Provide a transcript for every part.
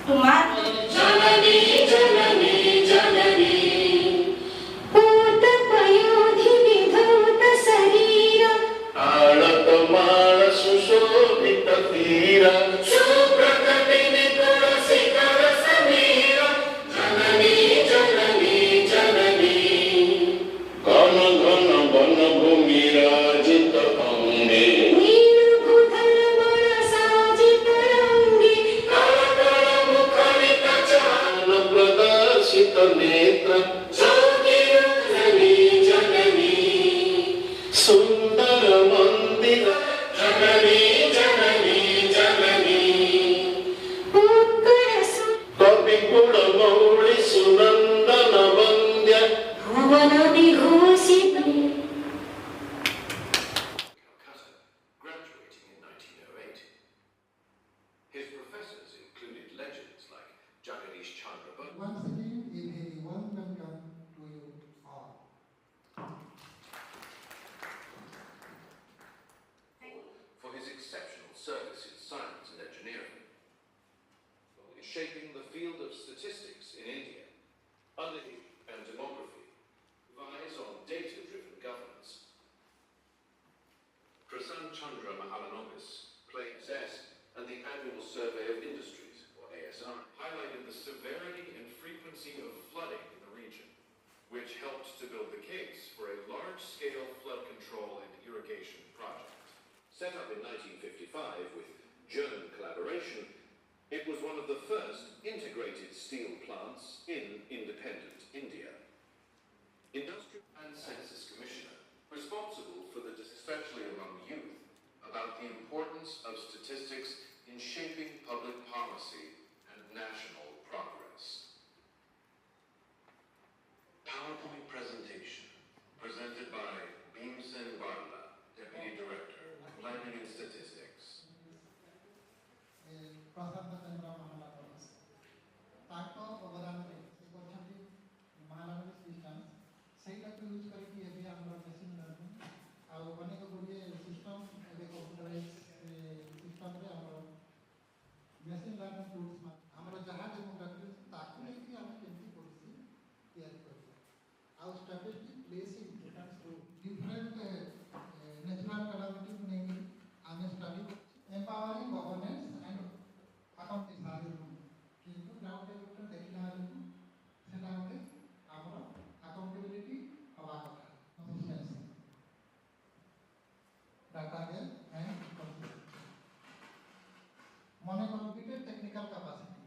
তোমার জননী জননী জননী पूत पयोधि विधौत शरीर आळत माळ सुशोभित तीर सुप्रकटि निपुण शिखर समीर जननी जननी जननी घन घन वन भूमि राजित अंगे नीलभूधर वन साजित रंगे कल कल मुखरित चाल प्रदर्शित नेत्र जननी जननी सुंदर मंदिर जननी जननी जननी उत्कर्ष कवि गुण मौळि सुनंदन वंद्य भुवन विभूषित Graduating in 1908. His professors included legends like Jagadish Chandra Bose. Once again, a very warm welcome to you all. For his exceptional service in science and engineering, in shaping the field of statistics in India, under his and demography, relies on data-driven governance. Prasan Chandra Mahalanobis, PlaySS, and the Annual Survey of Industries, or ASI, highlighted the severity and frequency of flooding in the region, which helped to build the case for a large-scale flood control and irrigation project. Set up in 1955 with German collaboration, it was one of the first integrated steel plants in independent India. Industrial and Census Commissioner, responsible for the, especially among youth, about the importance of statistics in shaping public policy and national progress. PowerPoint presentation presented by Bhimsen Barla, Deputy Director, Planning and Statistics. प्रशांत चंद्र महालानोबिस ताको अवदान रे से करछन्ती Mahalanobis system सेटाको use करके एबे हमर machine learning आ अनेक गुडिए system एबे computerise system रे हमर मशीन लर्निंग टूल्स हमर जहा डेमोग्राफी ताको लेके हम केमती पॉलिसी तैयार करबो आ strategic place importance to different natural calamity नेमी आमे study empowering governance and accountability सारे किंतु ग्राउंड लेवल देखला बेलू सेटा होते हमर अकाउंटेबिलिटी हवा कथा कंसिस्टेंसी डाटा के एंड कंसिस्टेंसी मने कंप्यूटर टेक्निकल कैपेसिटी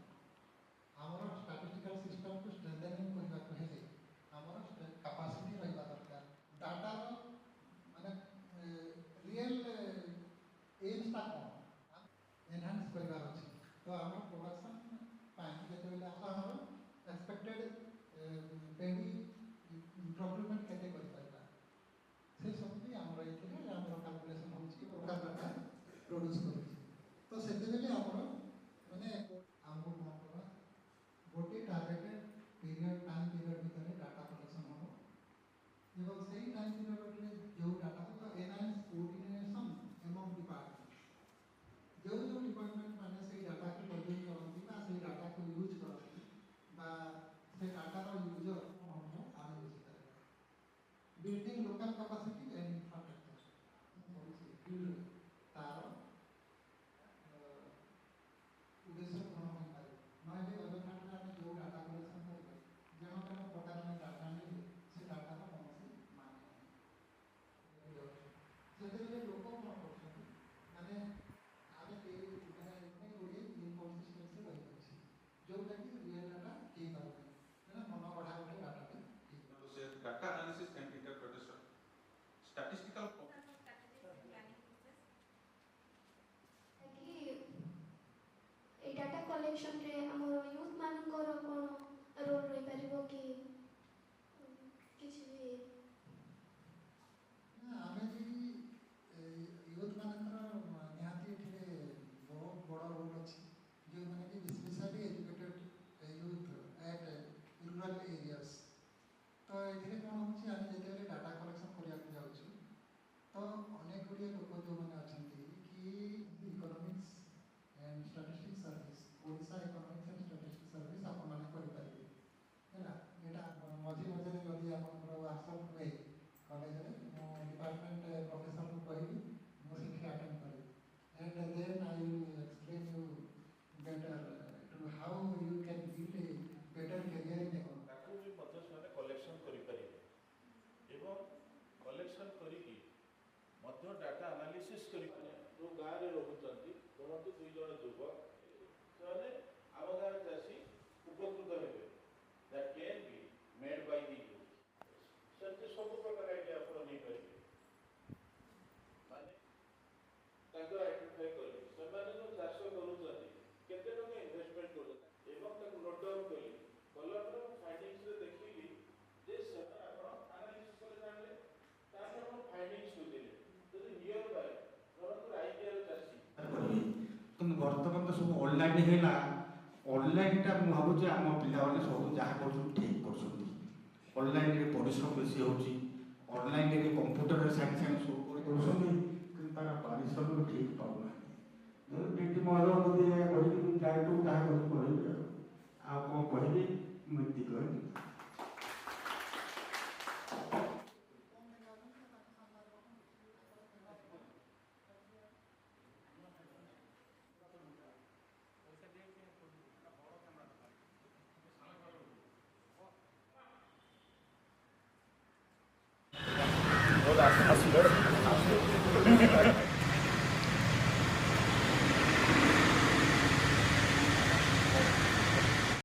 हमर स्टैटिस्टिकल सिस्टम को स्ट्रेंथनिंग करबा कहले हमर कैपेसिटी रहबा दरकार डाटा माने रियल एम्स ता एनहांस करबार अछि तो हमर प्रोडक्शन पाइन जेते बेला हमर एक्सपेक्टेड पेडी प्रोक्यूरमेंट केते कर परबा से सब भी हमर एथिले हमर कैलकुलेशन होछि ओकर डाटा प्रोड्यूस करै तो सेते बेले हमर माने हमको कोन करबा गोटे टारगेटेड पीरियड टाइम पीरियड भितरे डाटा कलेक्शन हो एवं सेही टाइम पीरियड रे जो डाटा को एनहांस कोऑर्डिनेशन एमंग डिपार्टमेंट जो डिपार्टमेंट माने से डाटा को प्रोड्यूस करती बा से डाटा को यूज करती बा से डाटा रो यूजर हम आमे यूज करे building local capacity and infrastructure तार उद्देश्य पूर्ण हो पारे माने गवर्नमेंट ने जो डाटा कलेक्शन करे जेनो कोनो प्रकार में डाटा नहीं से डाटा को कौन माने से लोक कोन करछन माने आगे के माने इतने गुडी इनकंसिस्टेंसी रही अछि जोटा कि रियल डाटा के पाबे ना मन बढ़ा उठे डाटा के से data analysis and interpretation statistical A data collection रे हमर यूथ मानकर कोन रोल रही परिबो कि किछि भी ना आमे जी यूथ मानकर निहाती एठे बहुत बड़ा रोल अछि जो माने कि specially educated youth at rural areas तो एठे कोन होछि आमे जेते डाटा कलेक्शन करिया जाउछु तो अनेक गुडी लोक जो माने अछंती कि economics and statistics service Odisha economics and ସବୁ ଅନଲାଇନ୍ ହେଲା ଅନଲାଇନ୍ଟା ମୁଁ ଭାବୁଛି ଆମ ପିଲାମାନେ ସବୁ ଯାହା କରୁଛନ୍ତି ଠିକ୍ କରୁଛନ୍ତି। ଅନଲାଇନ୍ରେ ପରିଶ୍ରମ ବେଶୀ ହେଉଛି, ଅନଲାଇନ୍ରେ କମ୍ପ୍ୟୁଟରରେ ସାଙ୍ଗେ ସାଙ୍ଗେ ସବୁ କରିଦେଉଛନ୍ତି, କିନ୍ତୁ ତାର ପାରିଶ୍ରମିକ ଠିକ୍ ପାଉନାହାନ୍ତି। ଡିଟି ମହଲ ଯଦି କରିକି ଯାଇଛୁ ତାହା କରି କହିବି ଆଉ କ'ଣ କହିବି ମୁଁ ଏତିକି କହିବି। Así,